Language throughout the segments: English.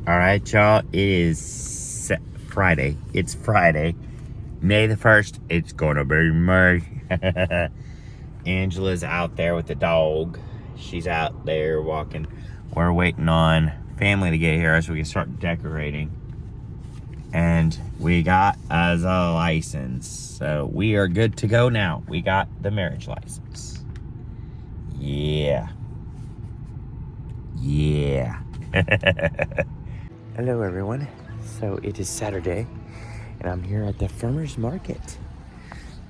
All right, y'all. It is Friday. It's Friday, May the 1st. It's gonna be May. Angela's out there with the dog. She's out there walking. We're waiting on family to get here so we can start decorating. And we got us a license. So we are good to go now. We got the marriage license. Yeah. Yeah. Hello everyone. So it is Saturday and I'm here at the farmer's market.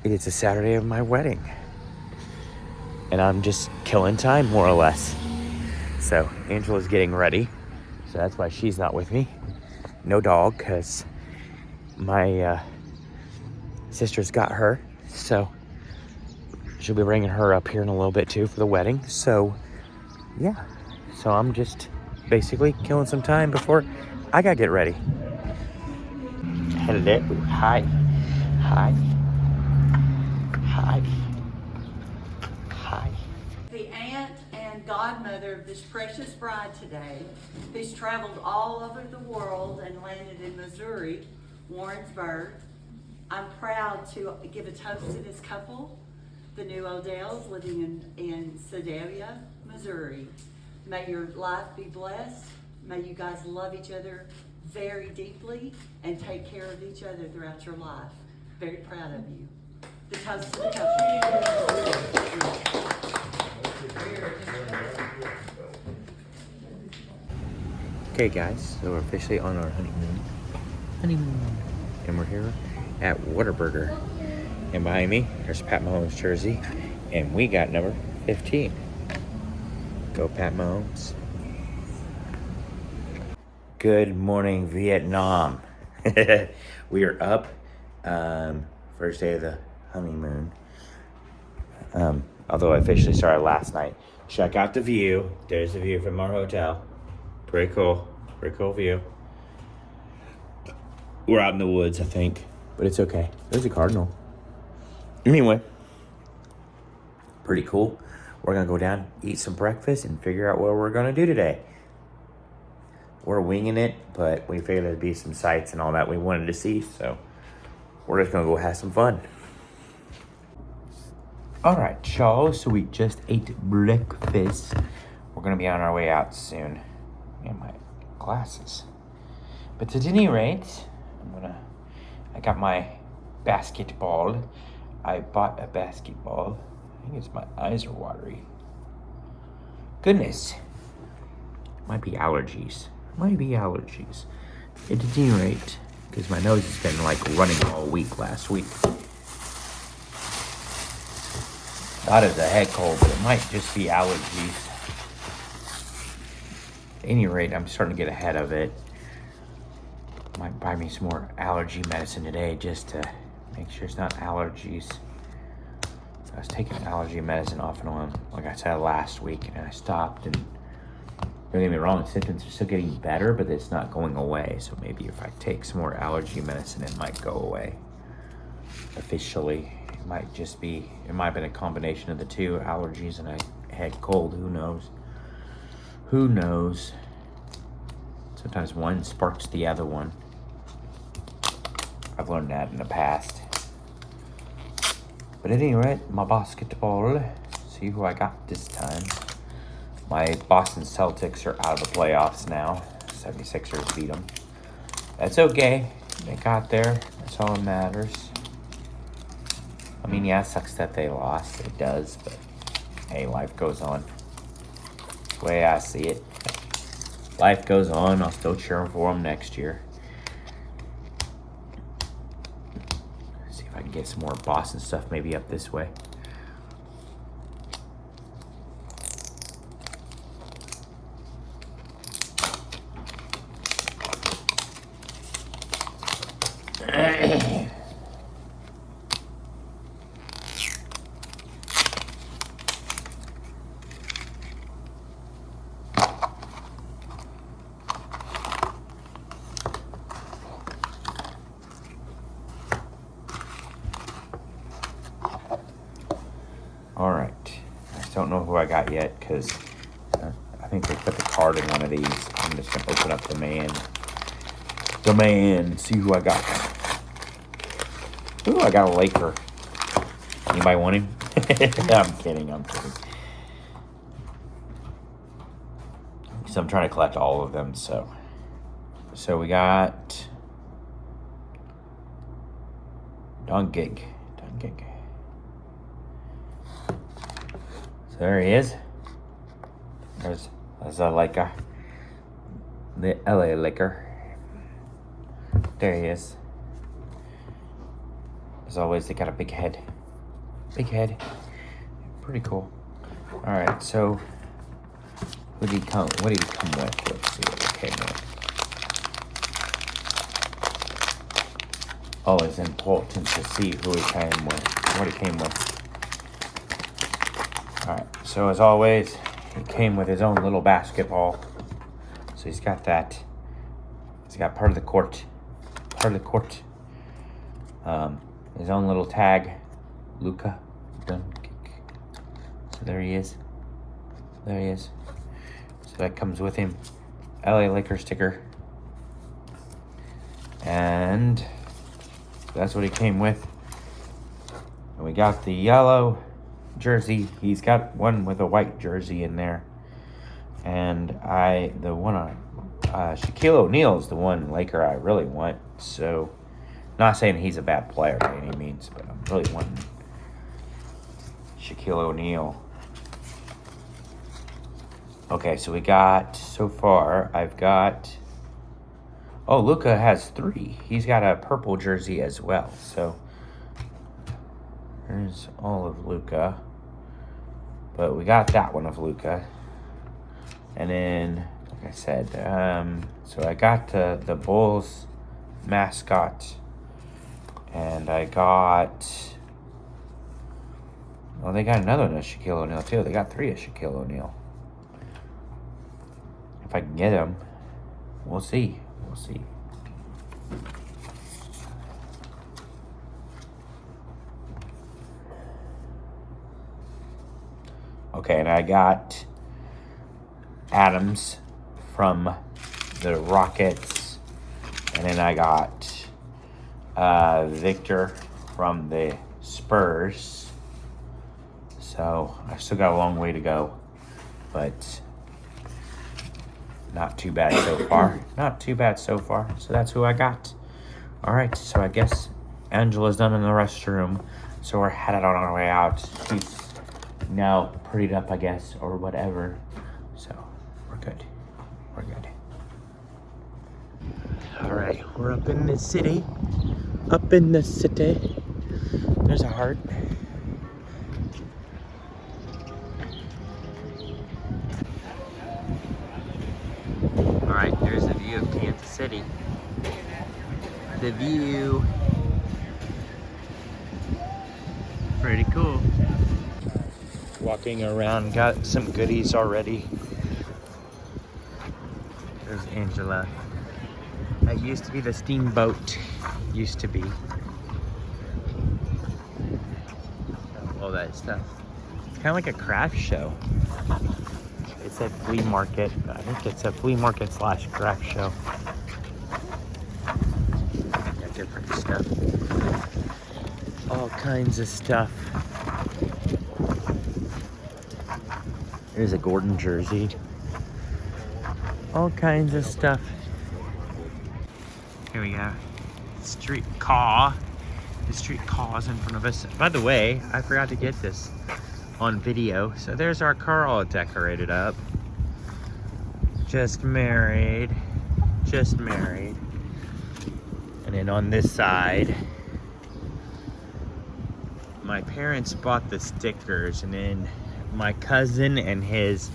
It is a Saturday of my wedding. And I'm just killing time more or less. So Angela's getting ready. So that's why she's not with me. No dog, because my sister's got her. So she'll be bringing her up here in a little bit too for the wedding. So yeah. So I'm just basically killing some time before I gotta get ready. Hello. Hi. Hi. Hi. Hi. The aunt and godmother of this precious bride today, who's traveled all over the world and landed in Missouri, Warrensburg. I'm proud to give a toast to this couple, the new Odells living in Sedalia, Missouri. May your life be blessed. May you guys love each other very deeply and take care of each other throughout your life. Very proud of you. The toast to the couple. Okay guys, so we're officially on our honeymoon. And we're here at Whataburger. And behind me, there's Pat Mahomes' jersey. And we got number 15. Go Pat Mahomes. Good morning, Vietnam. We are up. First day of the honeymoon. Although I officially started last night. Check out the view. There's the view from our hotel. Pretty cool. Pretty cool view. We're out in the woods, I think. But it's okay. There's a cardinal. Anyway. Pretty cool. We're going to go down, eat some breakfast, and figure out what we're going to do today. We're winging it, but we figured there'd be some sights and all that we wanted to see. So we're just going to go have some fun. All right, y'all. So we just ate breakfast. We're going to be on our way out soon. And my glasses. But at any rate, I got my basketball. I bought a basketball. I think it's my eyes are watery. Goodness. Might be allergies. At any rate, because my nose has been like running all week last week. Thought it was a head cold, but it might just be allergies. At any rate, I'm starting to get ahead of it. Might buy me some more allergy medicine today just to make sure it's not allergies. So I was taking allergy medicine off and on, like I said last week, and I stopped. And don't get me wrong, the symptoms are still getting better, but it's not going away. So maybe if I take some more allergy medicine, it might go away. Officially, it might have been a combination of the two, allergies and a head cold. Who knows? Sometimes one sparks the other one. I've learned that in the past. But at any rate, my basketball. See who I got this time. My Boston Celtics are out of the playoffs now. 76ers beat them. That's okay. They got there. That's all that matters. I mean, yeah, it sucks that they lost. It does, but hey, life goes on. That's the way I see it. Life goes on. I'll still cheer for them next year. See if I can get some more Boston stuff maybe up this way. All right. I don't know who I got yet because I think think they put the card in one of these. I'm just gonna open up the man, see who I got. Ooh, I got a Laker. Anybody want him? I'm kidding. So I'm trying to collect all of them. So we got Dungig. So there he is. There's a Laker. The LA Laker. There he is. As always, they got a big head. Pretty cool. Alright, so what did he come with? Let's see what he came with. Oh, it's important to see who he came with. What he came with. Alright, so as always, he came with his own little basketball. So he's got that. He's got part of the court. His own little tag. Luka Doncic. So there he is. So that comes with him. LA Lakers sticker. And that's what he came with. And we got the yellow jersey. He's got one with a white jersey in there. And the one on Shaquille O'Neal is the one Laker I really want. So, not saying he's a bad player by any means, but I'm really wanting Shaquille O'Neal. Okay, so we got, so far, I've got, oh, Luka has 3. He's got a purple jersey as well. So, there's all of Luka. But we got that one of Luka. And then, like I said, so I got the Bulls mascot. And I got, well, they got another one of Shaquille O'Neal too. They got 3 of Shaquille O'Neal. If I can get them, we'll see. Okay, and I got Adams from the Rockets, and then I got Victor from the Spurs. So I still got a long way to go, but not too bad so far. So that's who I got. All right, so I guess Angela's done in the restroom, so we're headed on our way out. She's now prettied up, I guess, or whatever. So we're good. All right, we're up in the city. There's a heart. All right, there's a view of Kansas City. The view. Pretty cool. Walking around, got some goodies already. There's Angela. That used to be the steamboat. All that stuff. It's kind of like a craft show. It said flea market, but I think it's a flea market / craft show. Got different stuff. All kinds of stuff. There's a Gordon jersey. All kinds of stuff. Here we go. The street car is in front of us. By the way, I forgot to get this on video. So there's our car all decorated up. Just married. And then on this side, my parents bought the stickers, and then my cousin and his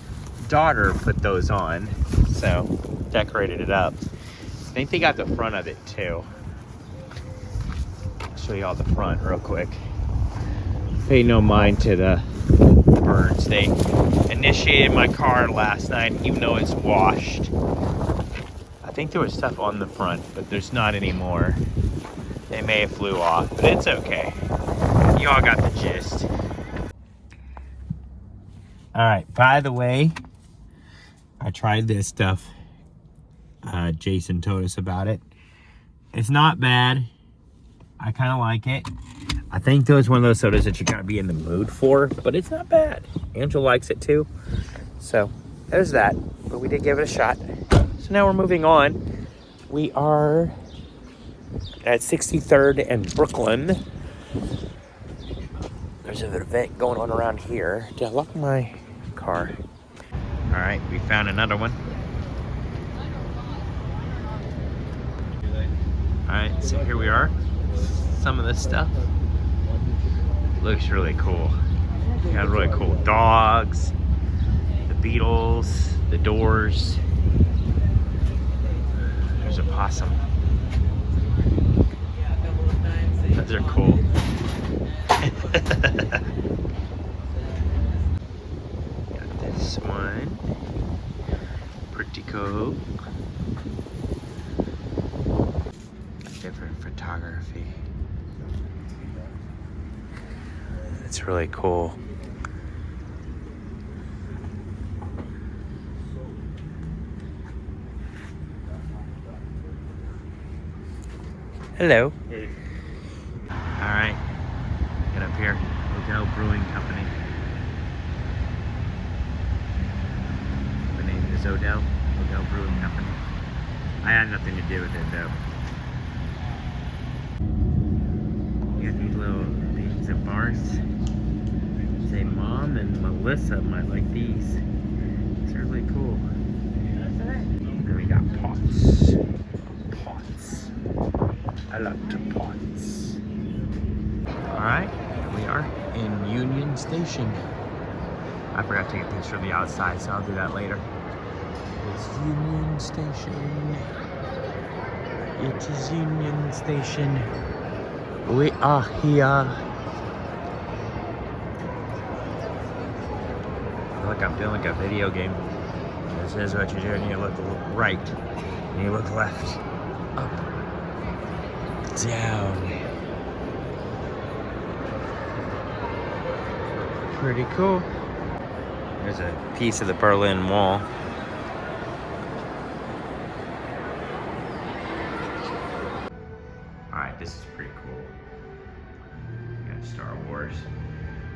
daughter put those on. So decorated it up. I think they got the front of it too. I'll show you all the front real quick. Pay no mind to the birds. They initiated my car last night, even though it's washed. I think there was stuff on the front, but there's not anymore. They may have flew off, but it's okay. You all got the gist. All right, by the way, I tried this stuff. Jason told us about it. It's not bad. I kind of like it. I think though it's one of those sodas that you gotta be in the mood for, but it's not bad. Angel likes it too. So there's that, but we did give it a shot. So now we're moving on. We are at 63rd and Brooklyn. There's an event going on around here. Did I lock my car? All right, we found another one. All right, so here we are. Some of this stuff looks really cool. You got really cool dogs, the Beatles, the Doors. There's a possum. Those are cool. Got this one. Pretty cool. Different photography. It's really cool. Hello. Hey. All right, get up here. Dell Brewing Company. The name is Dell Brewing Company. I had nothing to do with it though. You got these little things and bars. Say Mom and Melissa might like these. These are really cool. Then we got pots. Pots. I like the pots. Alright, here we are in Union Station. I forgot to take a picture of the outside, so I'll do that later. It's Union Station. It is Union Station. We are here. I feel like I'm feeling like a video game. This is what you do, and you look right, and you look left, up, down. Pretty cool. There's a piece of the Berlin Wall. Alright, this is pretty cool. You got Star Wars.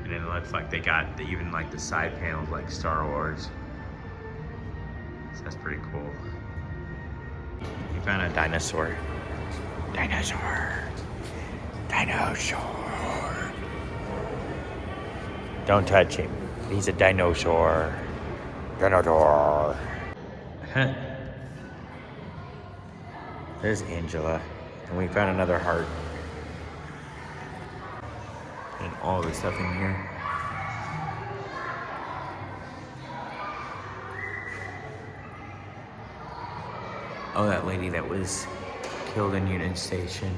And then it looks like they got even like the side panels like Star Wars. So that's pretty cool. You found a dinosaur. Dinosaur. Dinosaur. Don't touch him. He's a dinosaur. Dinosaur. There's Angela. And we found another heart. And all this stuff in here. Oh, that lady that was killed in Union Station.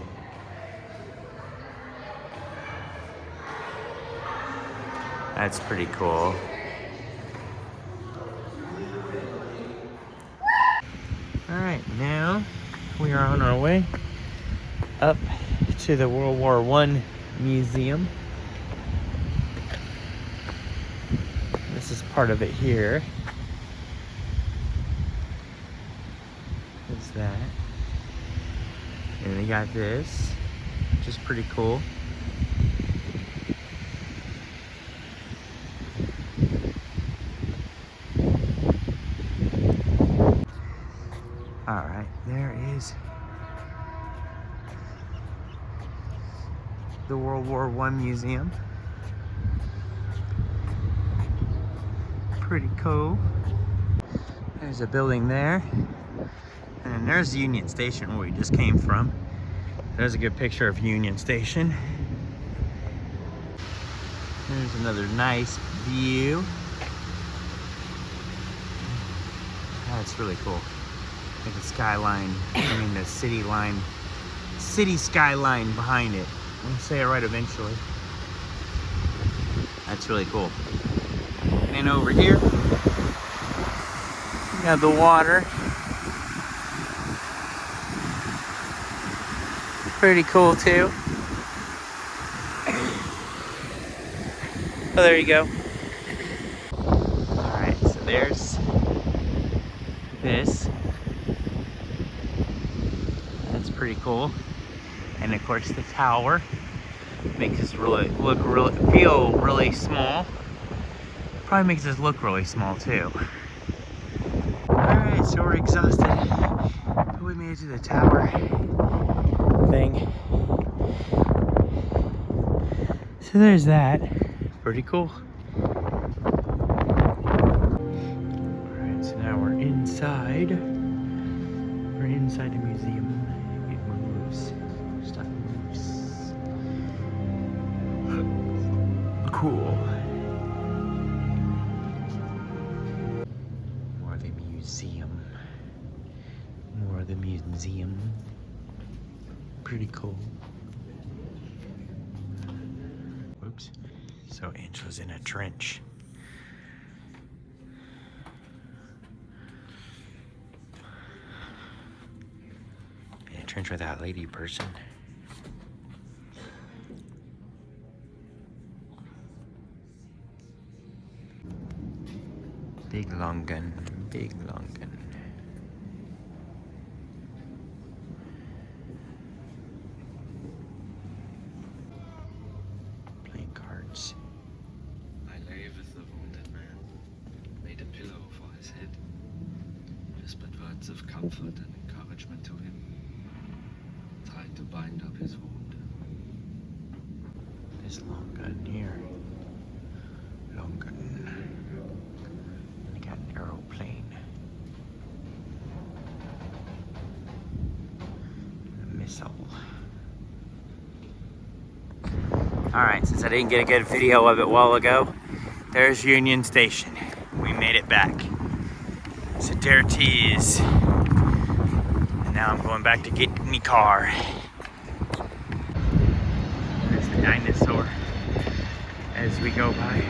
That's pretty cool. All right, now we are on our way up to the World War I Museum. This is part of it here. There's that. And they got this, which is pretty cool. All right, there is the World War I Museum. Pretty cool. There's a building there. And there's Union Station where we just came from. There's a good picture of Union Station. There's another nice view. That's really cool. Like the skyline, the city skyline behind it. I'll say it right eventually. That's really cool. And over here, you have the water. Pretty cool too. Oh, there you go. All right, so there's this. That's pretty cool. And of course the tower makes us feel really small. Probably makes us look really small too. Alright, so we're exhausted. But we made it to the tower thing. So there's that. Pretty cool. Alright, so now we're inside. We're inside the museum. It moves. Stuff moves. Cool. More of the museum. More of the museum. Pretty cool. Whoops. So Angela's in a trench. In a trench with that lady person. Big long gun, big long gun. Playing cards. I lay with the wounded man, made a pillow for his head, whispered words of comfort and encouragement to him, tried to bind up his wound. This long gun here. Long gun. And they got an aeroplane. A missile. Alright, since I didn't get a good video of it a while ago, there's Union Station. We made it back. So there it is. And now I'm going back to get me car. There's the dinosaur as we go by.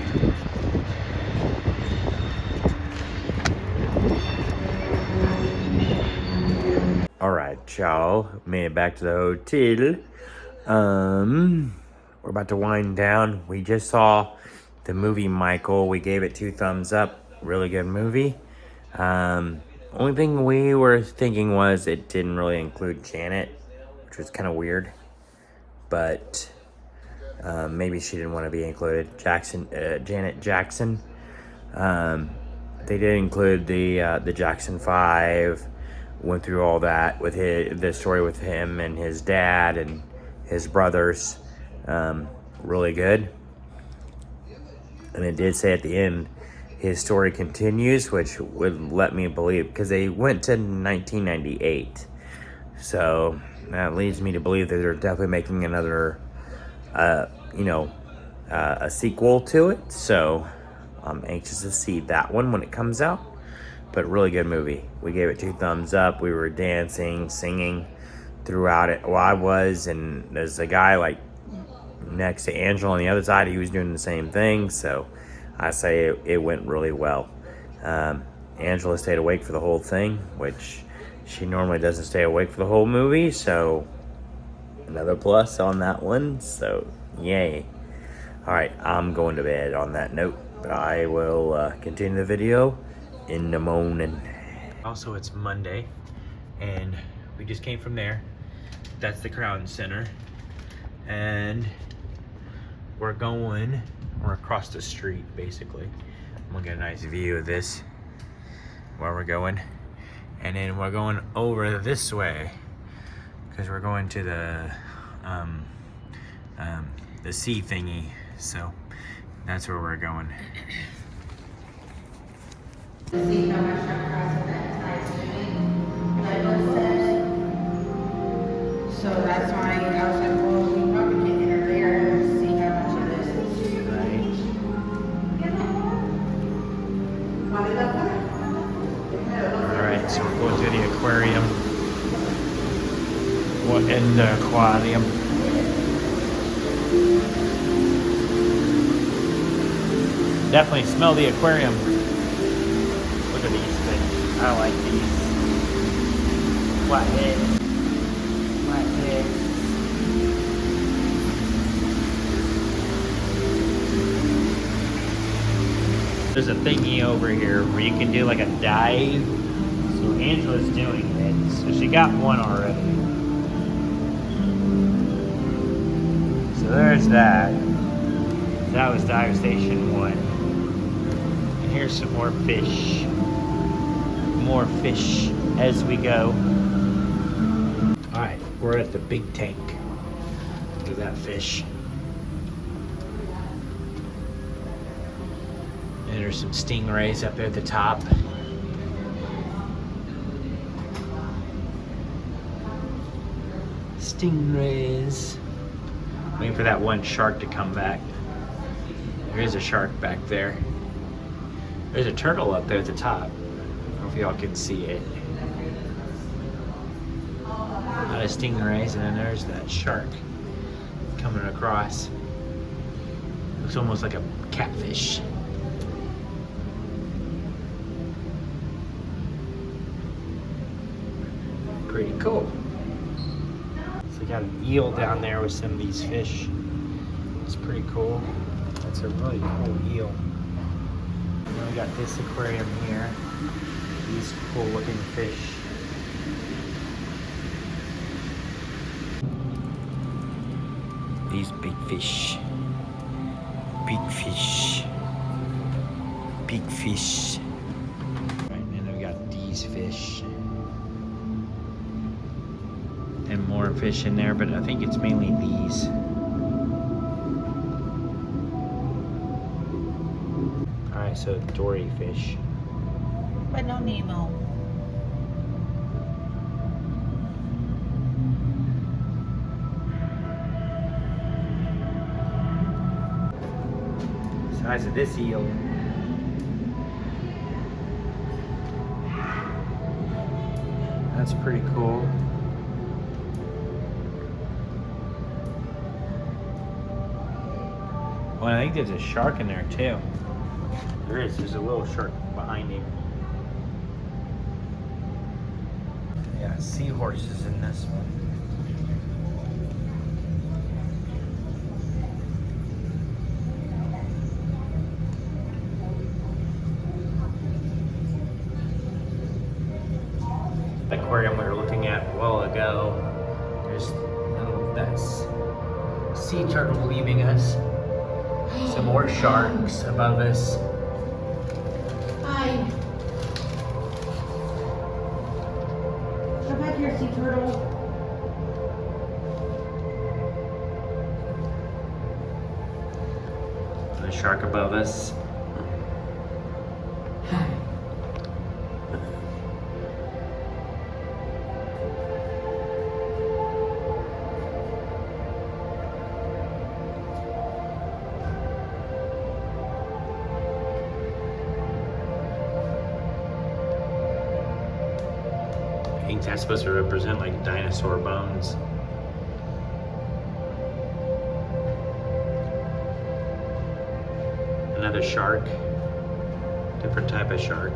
Alright, y'all. Made it back to the hotel. We're about to wind down. We just saw the movie Michael. We gave it 2 thumbs up. Really good movie. Only thing we were thinking was it didn't really include Janet, which was kind of weird. But maybe she didn't want to be included. Janet Jackson. They did include the Jackson 5. Went through all that with the story with him and his dad and his brothers. Really good. And it did say at the end, his story continues, which would let me believe, because they went to 1998. So that leads me to believe that they're definitely making another, a sequel to it. So I'm anxious to see that one when it comes out. But really good movie. We gave it 2 thumbs up. We were dancing, singing throughout it. Well, I was, and there's a guy like next to Angela on the other side. He was doing the same thing. So I say it went really well. Angela stayed awake for the whole thing, which she normally doesn't stay awake for the whole movie. So another plus on that one. So yay. All right, I'm going to bed on that note. But I will continue the video in the morning. Also, it's Monday, and we just came from there. That's the Crown Center, and we're across the street, basically. I'm gonna get a nice view of this, where we're going, and then we're going over this way, because we're going to the sea thingy, so that's where we're going. See how much that process that is doing. Level says. So that's why I was like, well, we probably can get her there and see how much it is. Right. Alright, so we're going to the aquarium. We're in the aquarium. Definitely smell the aquarium. Look at these things. I like these. Flatheads. Flatheads. There's a thingy over here where you can do like a dive. So Angela's doing it. So she got one already. So there's that. That was dive station 1. And here's some more fish. More fish as we go. Alright, we're at the big tank. Look at that fish. And there's some stingrays up there at the top. Stingrays. Waiting for that one shark to come back. There is a shark back there. There's a turtle up there at the top. I don't know if y'all can see it. A lot of stingrays, and then there's that shark coming across. Looks almost like a catfish. Pretty cool. So we got an eel down there with some of these fish. It's pretty cool. That's a really cool eel. And then we got this aquarium here. These cool looking fish. These big fish. Big fish. Big fish. Right, and then we got these fish. And more fish in there, but I think it's mainly these. Alright, so dory fish. But no Nemo. Size of this eel. That's pretty cool. Well, I think there's a shark in there too. There is. There's a little shark behind him. Yeah, seahorses in this one. The aquarium we were looking at a while ago. There's that's sea turtle leaving us. Some more sharks above us. Hi. Come back here, sea turtle. The shark above us. I think that's supposed to represent like dinosaur bones. Another shark. Different type of shark.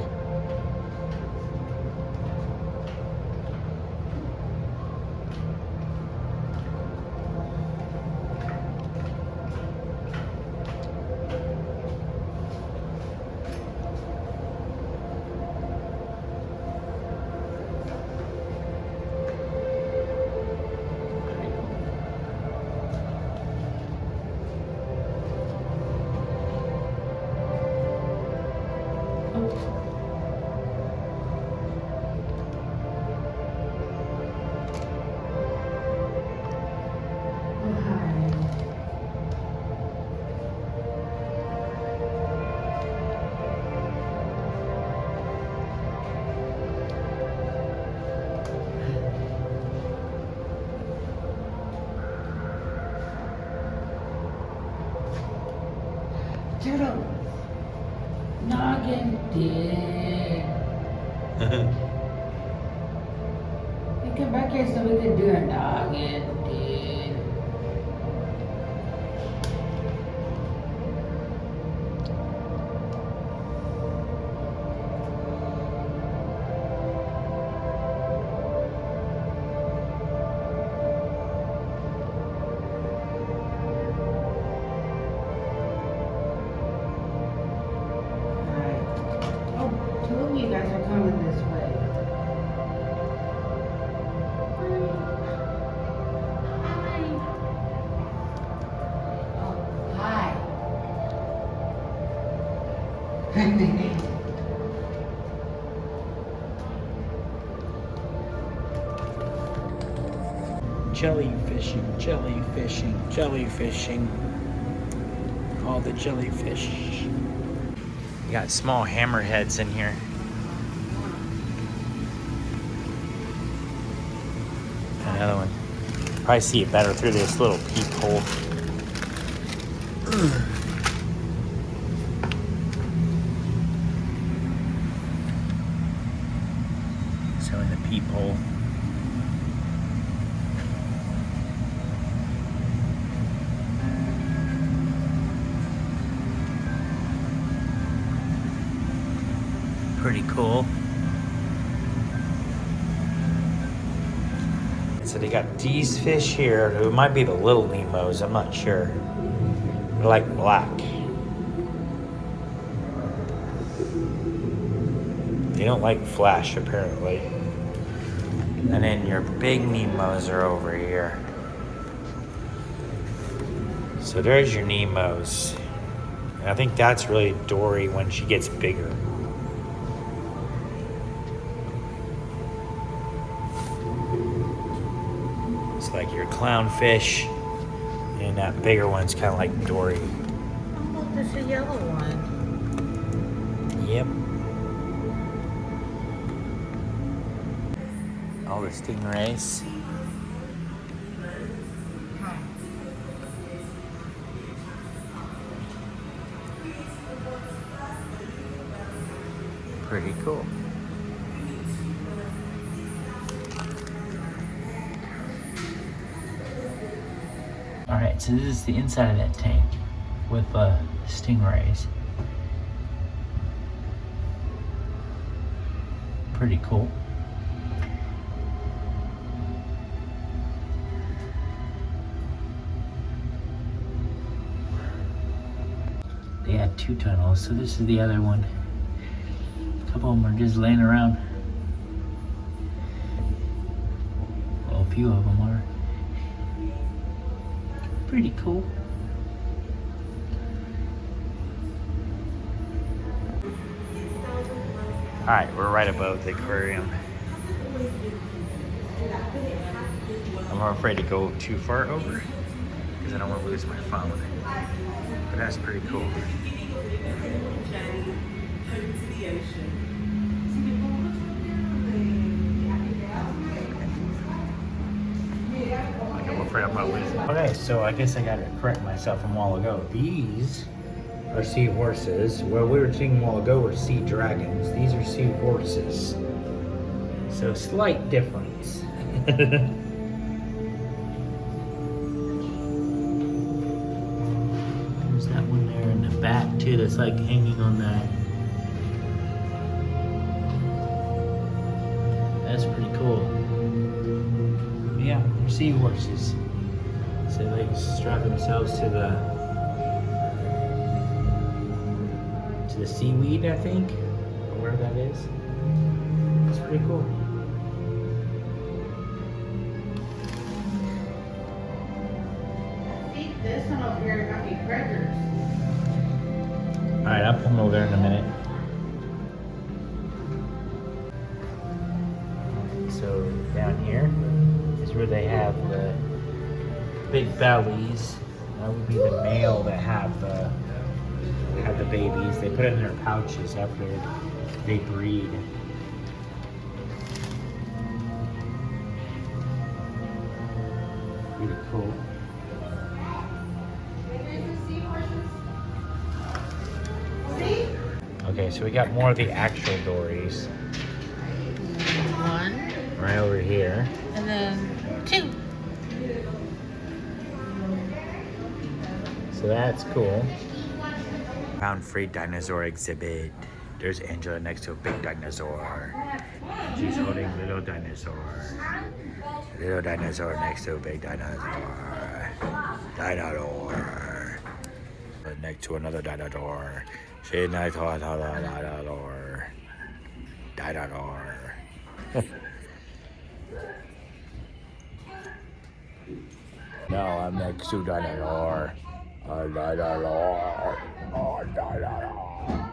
Turtle. Noggin dead. You come back here so we can do a noggin dead. Alright. Oh, two of you guys are coming this way. Jellyfishing, jellyfishing, jellyfishing. All the jellyfish. You got small hammerheads in here. Another one. Probably see it better through this little peephole. So in the peephole. Pretty cool. So they got these fish here. It might be the little Nemos, I'm not sure. They're like black. They don't like flash apparently. And then your big Nemos are over here. So there's your Nemos. And I think that's really Dory when she gets bigger. It's like your clownfish, and that bigger one's kind of like Dory. Oh, look, there's a yellow one. Yep. All the stingrays. Pretty cool. All right, so this is the inside of that tank with stingrays. Pretty cool. They had 2 tunnels, so this is the other one. A couple of them are just laying around. Well, a few of them are. Pretty cool. All right, we're right above the aquarium. I'm afraid to go too far over because I don't want to lose my phone. But that's pretty cool. I'm afraid I'm gonna lose it. Okay, so I guess I gotta correct myself a while ago. These are seahorses. Well, we were seeing a while ago were sea dragons. These are seahorses. So slight difference. There's that one there in the back too that's like hanging on that. That's pretty cool. Yeah, they're seahorses. So they strap themselves to the seaweed, I think, or where that is. It's pretty cool. I think this one over here might be predators. All right, I'll come over there in a minute. So down here is where they have the big bellies. That would be the male that have the babies. They put it in their pouches after they breed. Pretty cool. Okay, so we got more of the actual dories One, right over here. and then 2. So that's cool. Found free dinosaur exhibit. There's Angela next to a big dinosaur. She's holding little dinosaur. Little dinosaur next to a big dinosaur. Dinosaur. Next to another dinosaur. She's next to another dinosaur. Dinosaur. No, I'm next to dinosaur. Dinosaur. Dinosaur.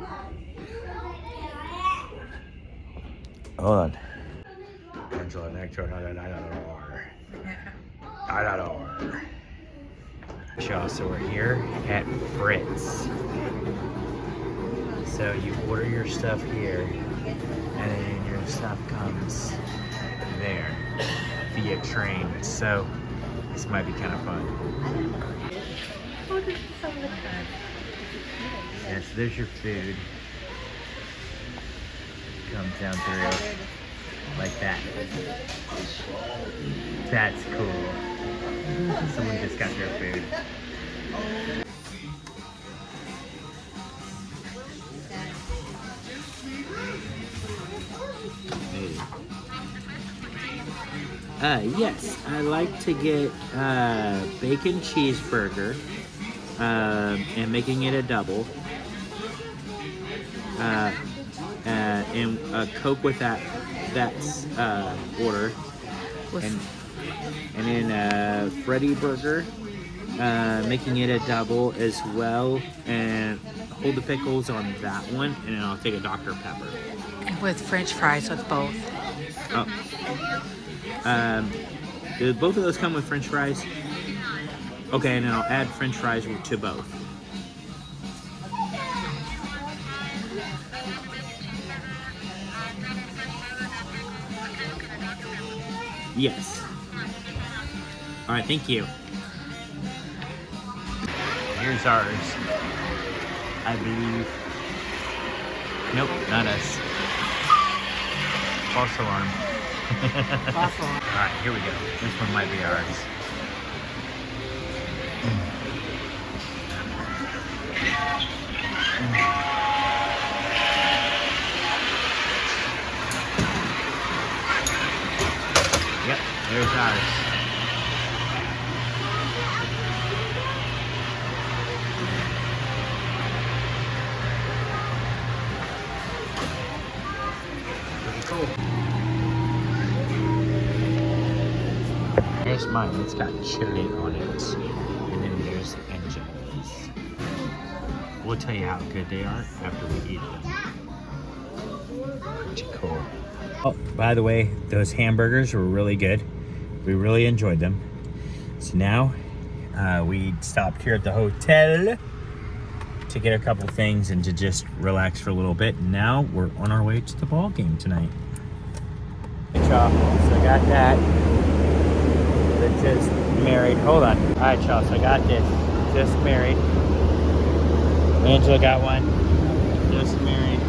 Hold on. So we're here at Fritz. So you order your stuff here, and then your stuff comes there via train. So this might be kind of fun. Yeah, so there's your food. Comes down through like that. That's cool. Someone just got their food. Yes, I like to get bacon cheeseburger and making it a double. And a Coke with that's order. And then Freddy Burger, making it a double as well. And hold the pickles on that one, and then I'll take a Dr. Pepper. With French fries with both. Oh. Do both of those come with French fries? Okay, and then I'll add French fries to both. Yes. All right, thank you. Here's ours. I believe. Nope, not us. False alarm. All right, here we go. This one might be ours. Yep, there's ours. Pretty cool. Here's mine. It's got chili on it. And then there's anchovies. We'll tell you how good they are after we eat them. Pretty cool. Oh, by the way, those hamburgers were really good. We really enjoyed them. So now we stopped here at the hotel to get a couple things and to just relax for a little bit. Now we're on our way to the ball game tonight. Hey, y'all. So I got that. They're just married. Hold on. All right, y'all. So I got this. Just married. Angela got one. Just married.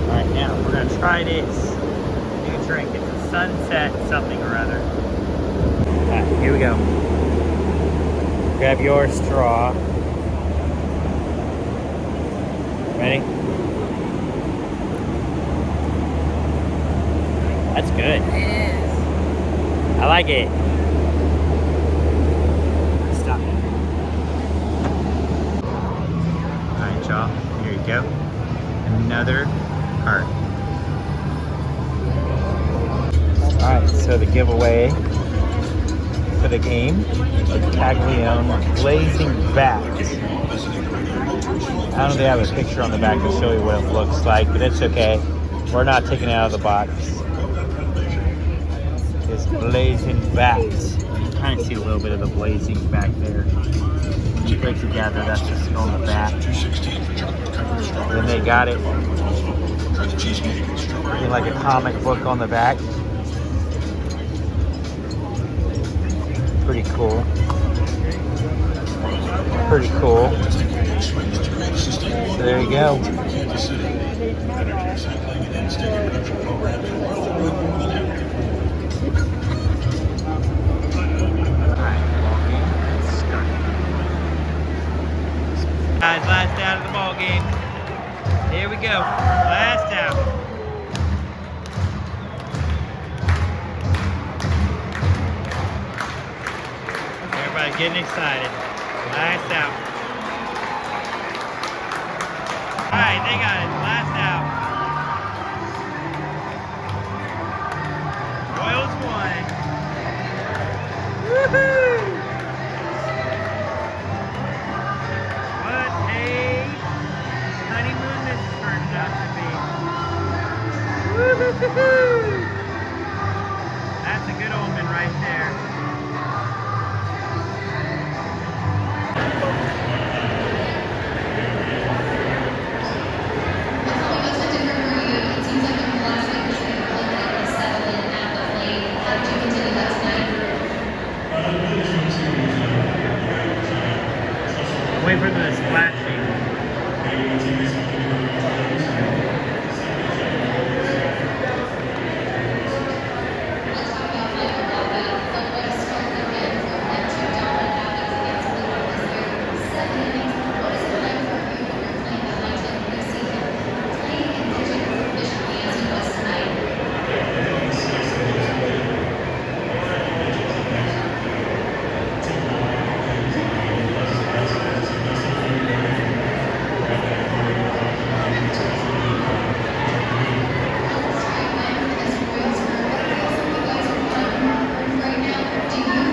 All right, now we're gonna try this new drink. It's a sunset something or other. All right, here we go. Grab your straw. Ready? That's good. It is. I like it. Stop it. All right, y'all. Here you go. Another heart. All right, so the giveaway for the game, Taglione Blazing Bat. I don't know if they have a picture on the back to show you what it looks like, but it's okay. We're not taking it out of the box. It's Blazing Bat. You can kind of see a little bit of the blazing back there. When you put it together, that's just on the bat. Then they got it in like a comic book on the back. Pretty cool. Pretty cool. So there you go. Guys, last out of the ball game. Here we go. Last out. Everybody getting excited. Last out. All right, they got it. Last out. Royals won. Woohoo! What a honeymoon this turned out to be. different than the splashing.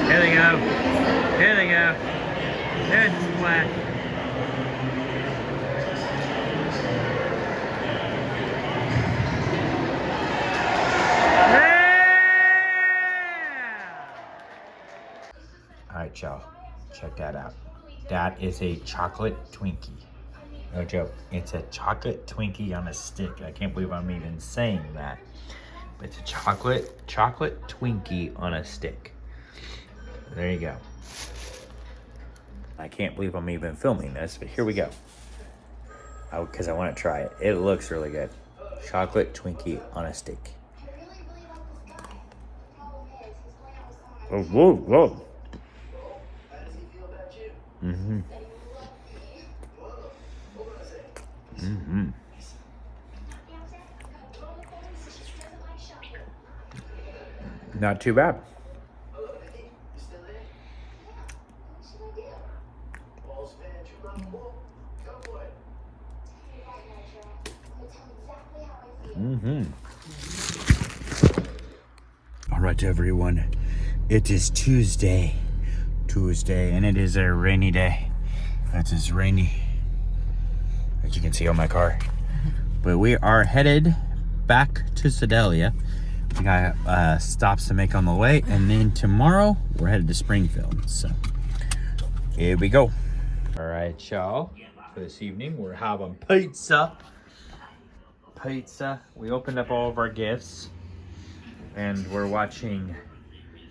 Here they go. Here they go. There's the splash. All right, y'all. Check that out. That is a chocolate Twinkie. No joke. It's a chocolate Twinkie on a stick. I can't believe I'm even saying that. But it's a chocolate Twinkie on a stick. There you go. I can't believe I'm even filming this, but here we go. Because I want to try it. It looks really good. Chocolate Twinkie on a stick. Oh, whoa, whoa. Mm-hmm. Mm-hmm. Not too bad. Mm-hmm. All right, everyone. It is Tuesday, and it is a rainy day. It's as rainy as you can see on my car. But we are headed back to Sedalia. We got stops to make on the way, and then tomorrow we're headed to Springfield. So here we go. All right, y'all. For this evening, we're having pizza. We opened up all of our gifts, and we're watching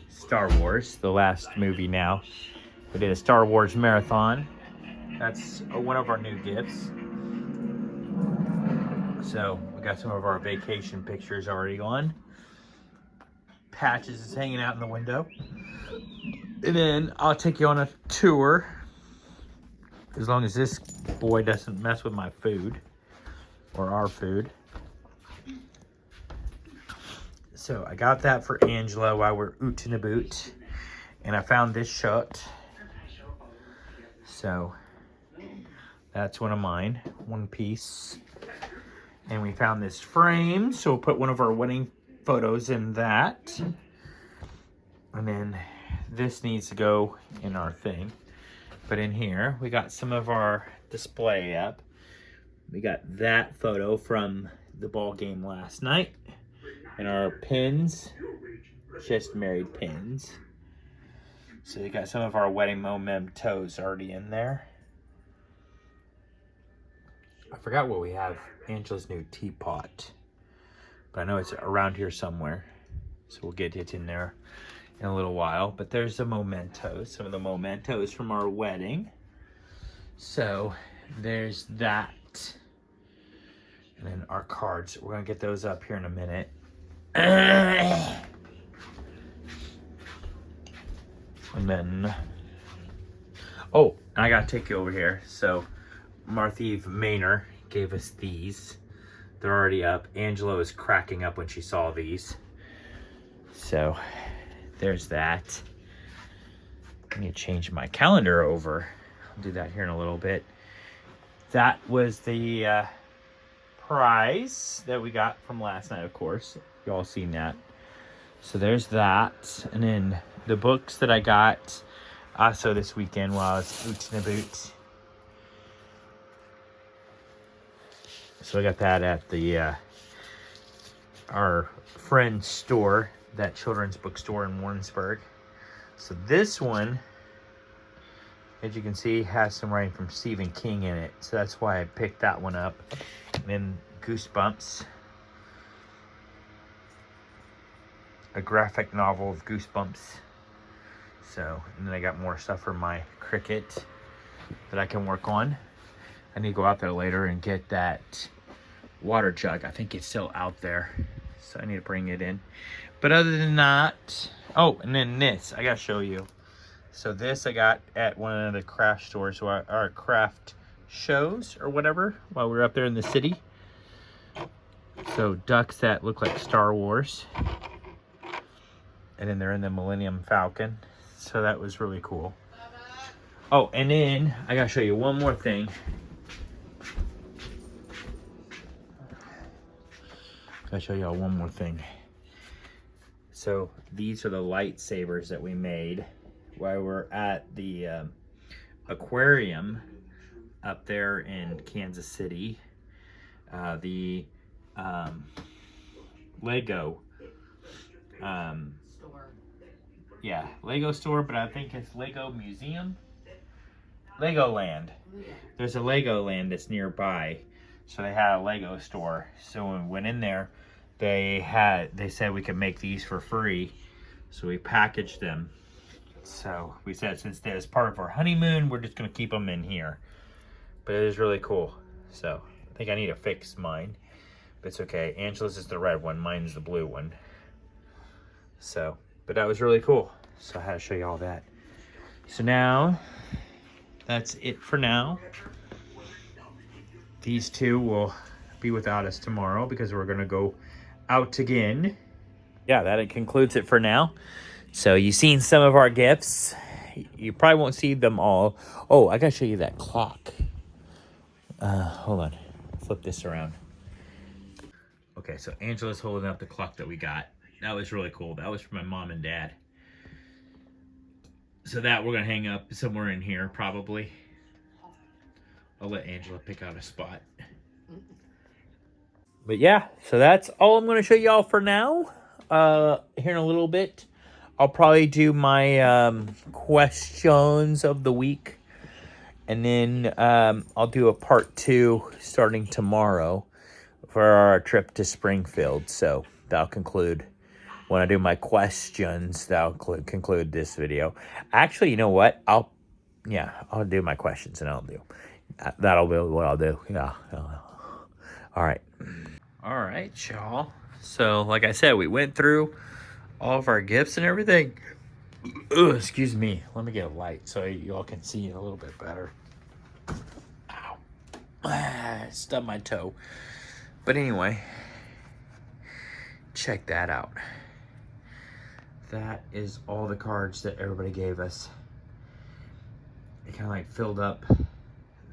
Star Wars, the last movie now. We did a Star Wars marathon. That's one of our new gifts. So we got some of our vacation pictures already on. Patches is hanging out in the window. And then I'll take you on a tour. As long as this boy doesn't mess with my food. Or our food. So I got that for Angela while we're ootin' a boot. And I found this shirt. So that's one of mine. One piece. And we found this frame. So we'll put one of our wedding photos in that. And then this needs to go in our thing. But in here, we got some of our display up. We got that photo from the ball game last night. And our pins, just married pins. So we got some of our wedding mementos already in there. I forgot what we have. Angela's new teapot. But I know it's around here somewhere. So we'll get it in there in a little while. But there's the mementos. Some of the mementos from our wedding. So there's that. And then our cards. We're going to get those up here in a minute. And then, oh, I gotta take you over here. So, Marthieve Maynor gave us these. They're already up. Angela was cracking up when she saw these. So, there's that. I need to change my calendar over. I'll do that here in a little bit. That was the prize that we got from last night, of course. You all seen that. So there's that. And then the books that I got also this weekend while I was ootin' a boot. So I got that at the our friend's store, that children's bookstore in Warrensburg. So this one, as you can see, has some writing from Stephen King in it. So that's why I picked that one up. And then Goosebumps. A graphic novel of Goosebumps. So, and then I got more stuff for my Cricut. that I can work on. I need to go out there later and get that water jug. I think it's still out there, so I need to bring it in. But other than that, oh, and then this, I gotta show you. So this I got at one of the craft stores, or craft shows or whatever, while we were up there in the city. So ducks that look like Star Wars. And then they're in the Millennium Falcon. So that was really cool. Oh, and then I gotta show you one more thing. I'll show y'all one more thing. So these are the lightsabers that we made while we're at the aquarium up there in Kansas City. The Lego Store. yeah, Lego store, but I think it's Lego Museum, Legoland. There's a Legoland that's nearby, so they had a Lego store. So when we went in there, they said we could make these for free, so we packaged them. So we said since that is part of our honeymoon, we're just gonna keep them in here. But it is really cool. So I think I need to fix mine, but it's okay. Angela's is the red one, mine's the blue one. So, but that was really cool. So I had to show you all that. So now, that's it for now. These two will be without us tomorrow because we're gonna go out again. Yeah, that concludes it for now. So you've seen some of our gifts. You probably won't see them all. Oh, I gotta show you that clock. Hold on, flip this around. Okay, so Angela's holding up the clock that we got. That was really cool. That was for my mom and dad. So that we're gonna hang up somewhere in here, probably. I'll let Angela pick out a spot. But yeah, so that's all I'm gonna show y'all for now. Here in a little bit, I'll probably do my questions of the week. And then I'll do a part 2 starting tomorrow for our trip to Springfield. So that'll conclude. When I do my questions, that'll conclude this video. Actually, you know what? I'll do my questions and that'll be what I'll do. Yeah. All right, y'all. So, like I said, we went through all of our gifts and everything. Ugh, excuse me. Let me get a light so y'all can see it a little bit better. Ow. Stubbed my toe. But anyway, check that out. That is all the cards that everybody gave us. It kind of like filled up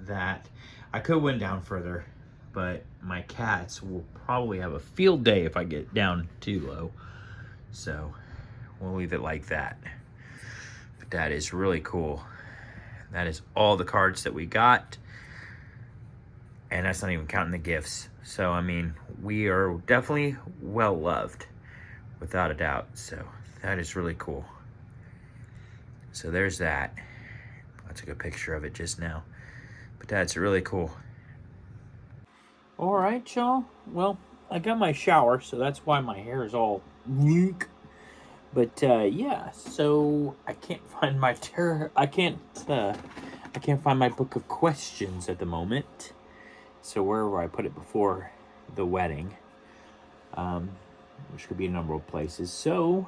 that. I could went down further, but my cats will probably have a field day if I get down too low. So we'll leave it like that. But that is really cool. That is all the cards that we got. And that's not even counting the gifts. So, I mean, we are definitely well loved, without a doubt. So that is really cool. So there's that. I took a picture of it just now. But that's really cool. All right, y'all. Well, I got my shower, so that's why my hair is all weak. But yeah, so I can't find my I can't find my book of questions at the moment. So wherever I put it before the wedding, which could be a number of places. So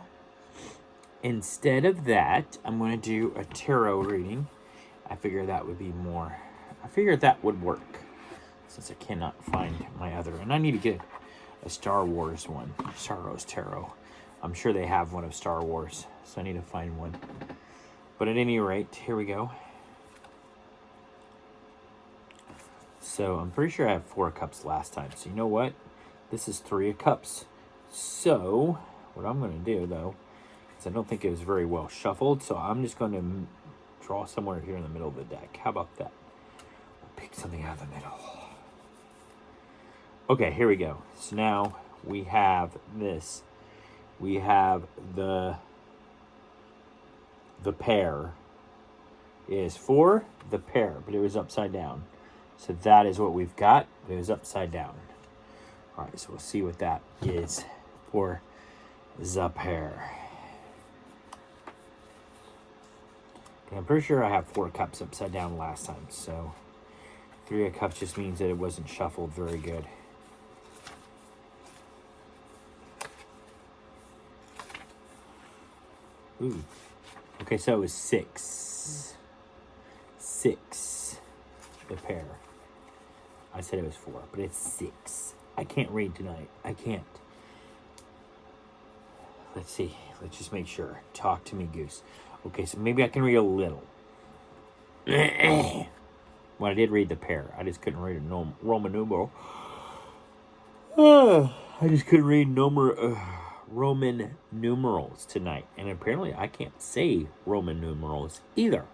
instead of that, I'm going to do a tarot reading. I figure that would be more. I figured that would work since I cannot find my other. And I need to get a Star Wars one, Star Wars Tarot. I'm sure they have one of Star Wars, so I need to find one. But at any rate, here we go. So I'm pretty sure I had 4 cups last time. So you know what? This is 3 of cups. So what I'm going to do, though, is I don't think it was very well shuffled. So I'm just going to draw somewhere here in the middle of the deck. How about that? Pick something out of the middle. Okay, here we go. So now we have this. We have the pair is for the pair, but it was upside down. So that is what we've got. It was upside down. All right, so we'll see what that is for the pair. I'm pretty sure I have 4 cups upside down last time, so 3 of cups just means that it wasn't shuffled very good. Ooh. Okay, so it was 6. 6. The pair. I said it was 4, but it's 6. I can't read tonight. I can't. Let's see. Let's just make sure. Talk to me, Goose. Okay, so maybe I can read a little. Well, I did read the pair. I just couldn't read a Roman numeral. I just couldn't read Roman numerals tonight. And apparently I can't say Roman numerals either.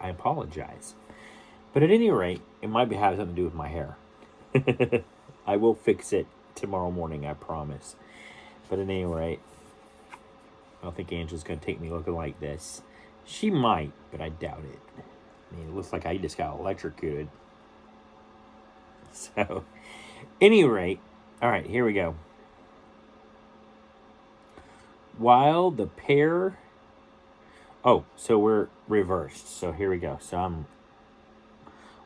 I apologize. But at any rate, it might be having something to do with my hair. I will fix it tomorrow morning, I promise. But at any rate, I don't think Angela's going to take me looking like this. She might, but I doubt it. I mean, it looks like I just got electrocuted. So, any rate, all right, here we go. While the pair... Oh, so we're reversed. So here we go. So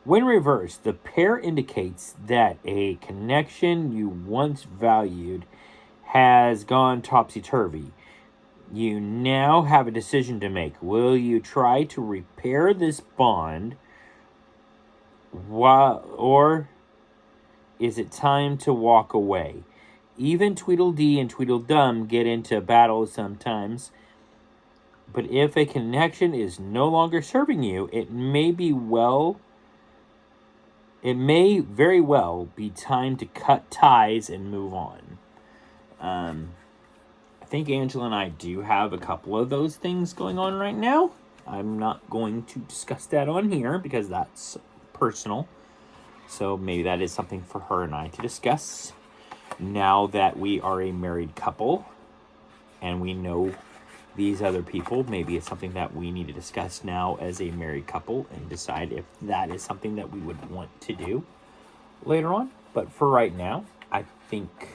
when reversed, the pair indicates that a connection you once valued has gone topsy-turvy. You now have a decision to make. Will you try to repair this bond, or is it time to walk away? Even Tweedledee and Tweedledum get into battles sometimes, but if a connection is no longer serving you, it may very well be time to cut ties and move on. I think Angela and I do have a couple of those things going on right now. I'm not going to discuss that on here because that's personal. So maybe that is something for her and I to discuss now that we are a married couple and we know these other people. Maybe it's something that we need to discuss now as a married couple and decide if that is something that we would want to do later on. But for right now, I think,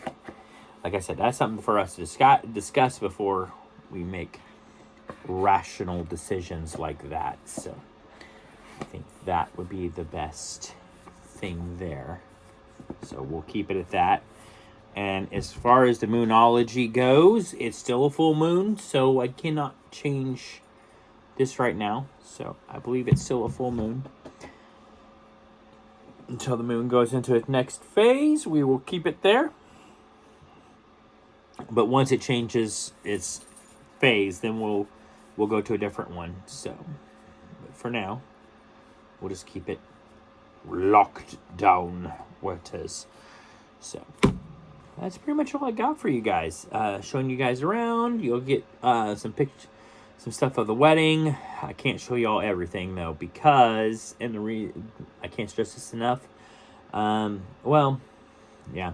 like I said, that's something for us to discuss before we make rational decisions like that. So I think that would be the best thing there. So we'll keep it at that. And as far as the moonology goes, it's still a full moon, so I cannot change this right now. So I believe it's still a full moon. Until the moon goes into its next phase, we will keep it there. But once it changes its phase, then we'll go to a different one. So, but for now, we'll just keep it locked down where it is. So that's pretty much all I got for you guys. Showing you guys around. You'll get some stuff of the wedding. I can't show you all everything though because I can't stress this enough. Well, yeah.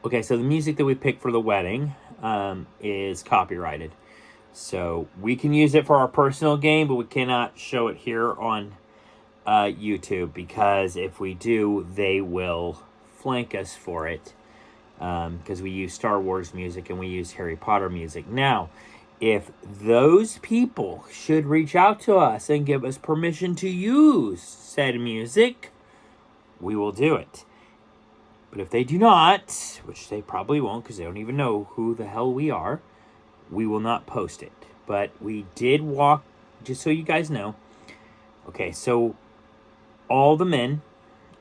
Okay, so the music that we picked for the wedding is copyrighted. So we can use it for our personal game, but we cannot show it here on YouTube because if we do, they will flank us for it because we use Star Wars music and we use Harry Potter music. Now, if those people should reach out to us and give us permission to use said music, we will do it. But if they do not, which they probably won't because they don't even know who the hell we are, we will not post it. But we did walk, just so you guys know. Okay, so all the men,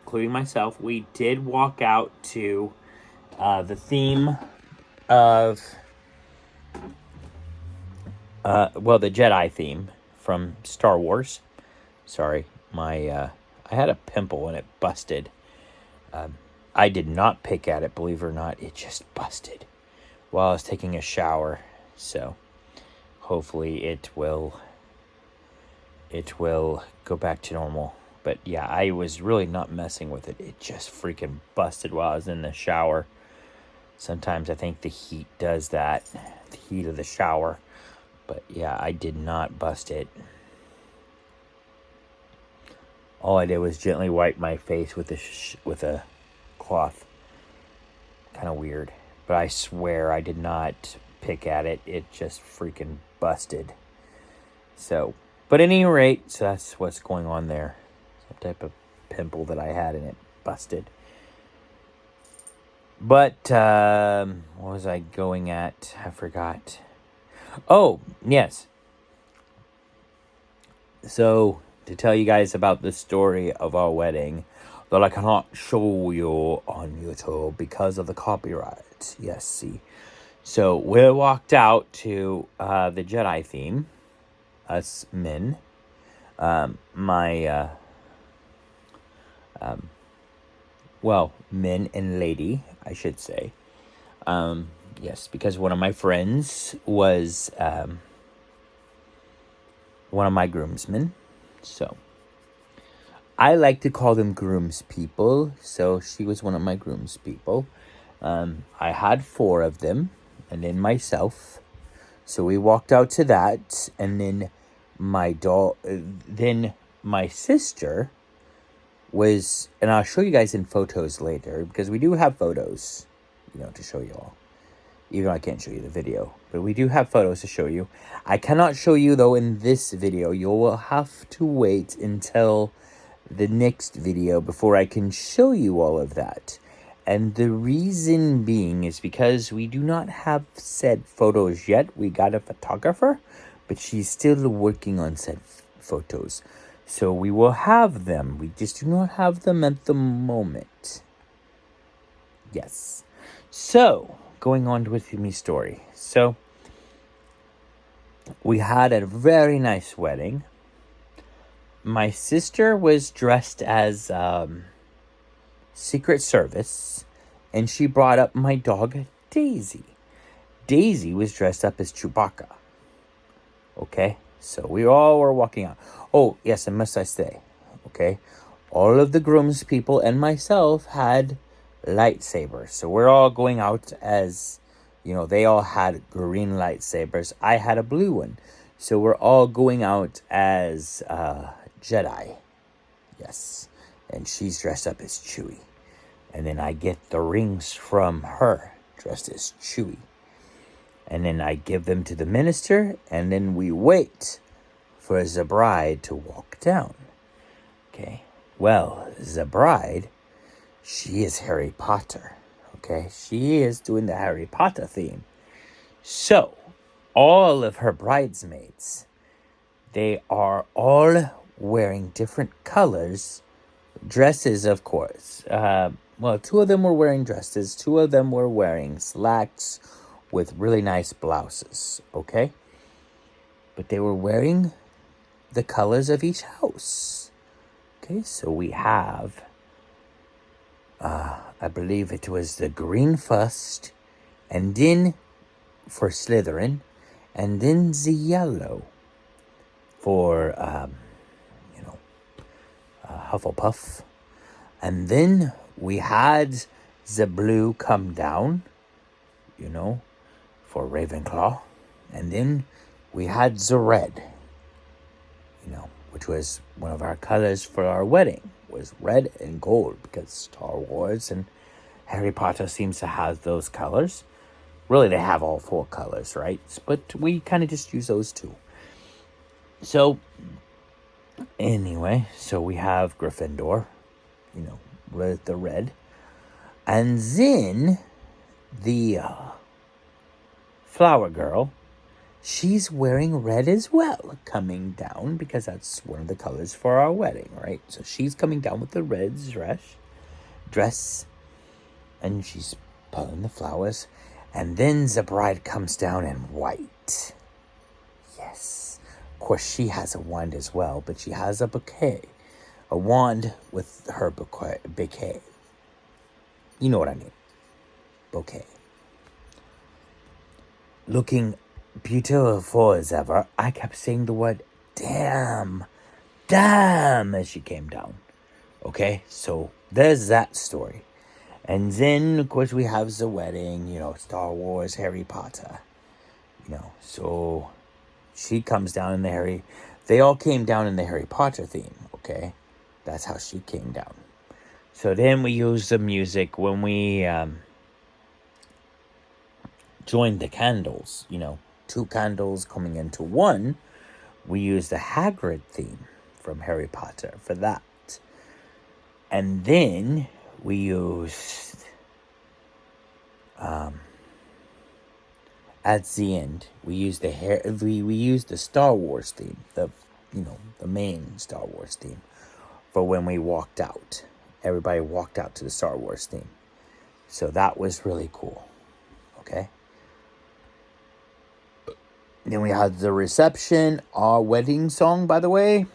including myself, we did walk out to the theme of, the Jedi theme from Star Wars. Sorry, I had a pimple and it busted. I did not pick at it, believe it or not. It just busted while I was taking a shower. So hopefully it will go back to normal. But yeah, I was really not messing with it. It just freaking busted while I was in the shower. Sometimes I think the heat does that. The heat of the shower. But yeah, I did not bust it. All I did was gently wipe my face with a cloth. Kind of weird. But I swear I did not pick at it. It just freaking busted. So, but at any rate, so that's what's going on there. Some type of pimple that I had and it busted. But, what was I going at? I forgot. Oh, yes. So, to tell you guys about the story of our wedding that I cannot show you on YouTube because of the copyright. Yes, see. So, we walked out to the Jedi theme, us men. Men and lady, I should say. Yes, because one of my friends was one of my groomsmen. So, I like to call them groomspeople. So, she was one of my groomspeople. I had 4 of them, and then myself. So, we walked out to that, and then then my sister was, and I'll show you guys in photos later, because we do have photos, to show you all. Even though I can't show you the video, but we do have photos to show you. I cannot show you, though, in this video. You will have to wait until the next video before I can show you all of that. And the reason being is because we do not have said photos yet. We got a photographer, but she's still working on said photos. So we will have them. We just do not have them at the moment. Yes. So, going on with my story. So, we had a very nice wedding. My sister was dressed as Secret Service, and she brought up my dog, Daisy. Daisy was dressed up as Chewbacca. Okay? So, we all were walking out. Oh, yes, and must I say, okay? All of the groomspeople and myself had lightsabers. So we're all going out as, they all had green lightsabers. I had a blue one. So we're all going out as Jedi. Yes. And she's dressed up as Chewie. And then I get the rings from her, dressed as Chewie. And then I give them to the minister, and then we wait for the bride to walk down. Okay. Well, the bride, she is Harry Potter. Okay. She is doing the Harry Potter theme. So, all of her bridesmaids, they are all wearing different colors. Dresses, of course. 2 of them were wearing dresses. 2 of them were wearing slacks with really nice blouses. Okay. But they were wearing the colors of each house. Okay, so we have, I believe it was the green first, and then for Slytherin, and then the yellow for, Hufflepuff. And then we had the blue come down, for Ravenclaw. And then we had the red, which was one of our colors for our wedding, was red and gold, because Star Wars and Harry Potter seems to have those colors. Really, they have all 4 colors, right? But we kind of just use those 2. So, anyway, so we have Gryffindor, with the red. And then the flower girl, she's wearing red as well, coming down, because that's one of the colors for our wedding, right? So she's coming down with the red dress, and she's pulling the flowers. And then the bride comes down in white. Yes. Of course, she has a wand as well, but she has a bouquet. A wand with her bouquet. You know what I mean. Bouquet. Looking beautiful as ever. I kept saying the word damn as she came down. Okay, so there's that story. And then, of course, we have the wedding, Star Wars, Harry Potter. So she comes down in they all came down in the Harry Potter theme, okay? That's how she came down. So then we used the music when we joined the candles, 2 candles coming into one. we used the Hagrid theme from Harry Potter for that. And then we used, at the end, we used we used the Star Wars theme, the main Star Wars theme, for when we walked out. Everybody walked out to the Star Wars theme. So that was really cool. Okay. Then we had the reception. Our wedding song, by the way,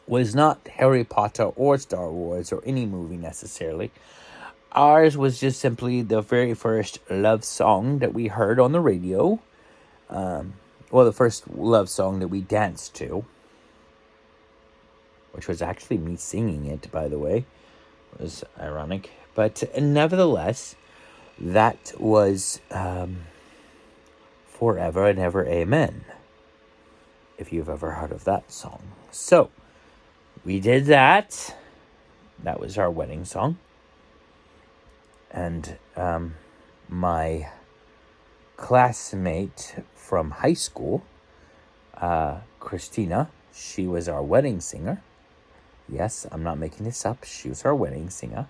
was not Harry Potter or Star Wars or any movie necessarily. Ours was just simply the very first love song that we heard on the radio. The first love song that we danced to, which was actually me singing it, by the way. It was ironic. But nevertheless, that was Forever and Ever Amen, if you've ever heard of that song. So, we did that. That was our wedding song. And my classmate from high school, Christina, she was our wedding singer. Yes, I'm not making this up. She was our wedding singer.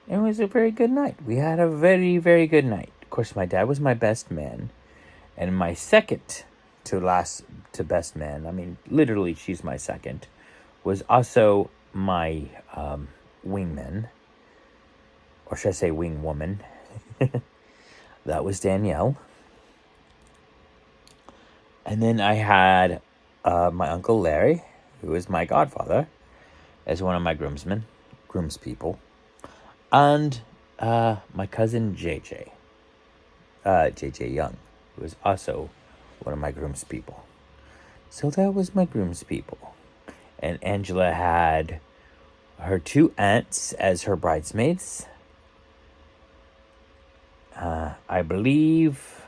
It was a very good night. We had a very, very good night. Of course, my dad was my best man. And my second to best man, I mean, literally she's my second, was also my wingman. Or should I say wing woman? That was Danielle. And then I had my Uncle Larry, who is my godfather, as one of my groomspeople. And my cousin JJ, JJ Young, who is also one of my groomspeople. So that was my groomspeople. And Angela had her 2 aunts as her bridesmaids. I believe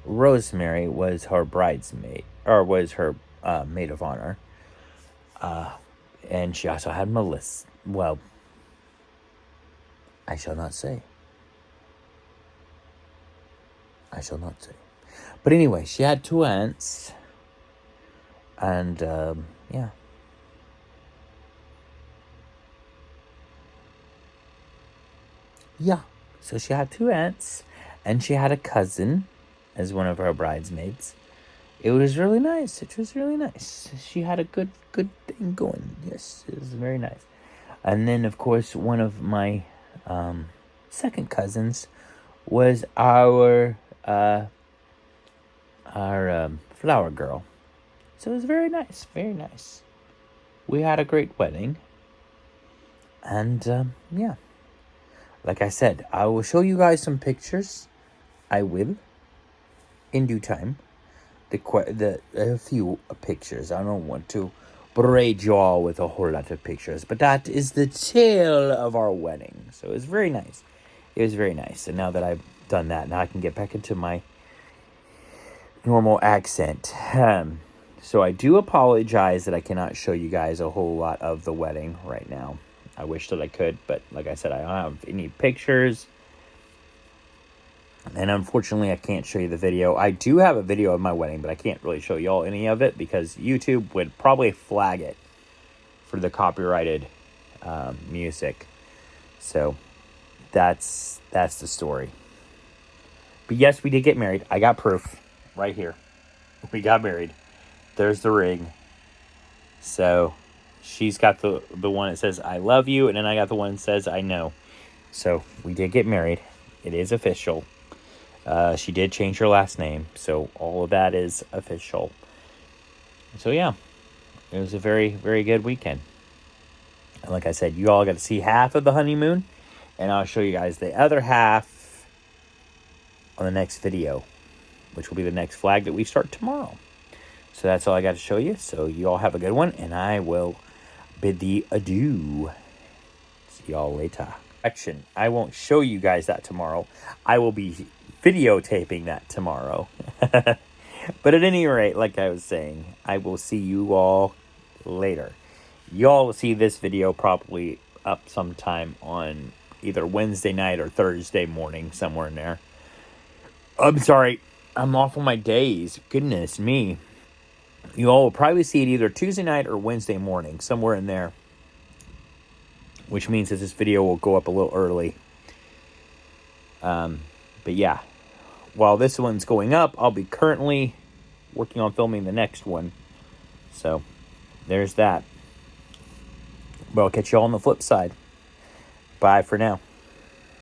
Rosemary was her bridesmaid, or was her maid of honor. And she also had Melissa. Well, I shall not say. But anyway, she had 2 aunts. And, yeah. Yeah. So she had 2 aunts. And she had a cousin as one of her bridesmaids. It was really nice. She had a good thing going. Yes, it was very nice. And then, of course, one of my second cousins was our flower girl. So it was very nice, very nice. We had a great wedding. And, yeah. Like I said, I will show you guys some pictures. I will. In due time. A few pictures. I don't want to braid you all with a whole lot of pictures. But that is the tale of our wedding. So it was very nice. And now that I've done that, now I can get back into my normal accent. So I do apologize that I cannot show you guys a whole lot of the wedding right now. I wish that I could, but like I said, I don't have any pictures. And unfortunately, I can't show you the video. I do have a video of my wedding, but I can't really show you all any of it because YouTube would probably flag it for the copyrighted music. So that's the story. But yes, we did get married. I got proof right here. We got married. There's the ring. So she's got the one that says I love you, and then I got the one that says I know. So we did get married. It is official. She did change her last name, so all of that is official. So yeah, it was a very, very good weekend. And like I said, you all got to see half of the honeymoon, and I'll show you guys the other half on the next video, which will be the next flag that we start tomorrow. So that's all I got to show you. So you all have a good one, and I will bid thee adieu. See y'all later. Action. I won't show you guys that tomorrow. I will be videotaping that tomorrow. But at any rate, like I was saying, I will see you all later. Y'all will see this video probably up sometime on either Wednesday night or Thursday morning, somewhere in there. I'm sorry. I'm off on my days. Goodness me. You all will probably see it either Tuesday night or Wednesday morning, somewhere in there. Which means that this video will go up a little early. But yeah, while this one's going up, I'll be currently working on filming the next one. So there's that. But I'll catch you all on the flip side. Bye for now.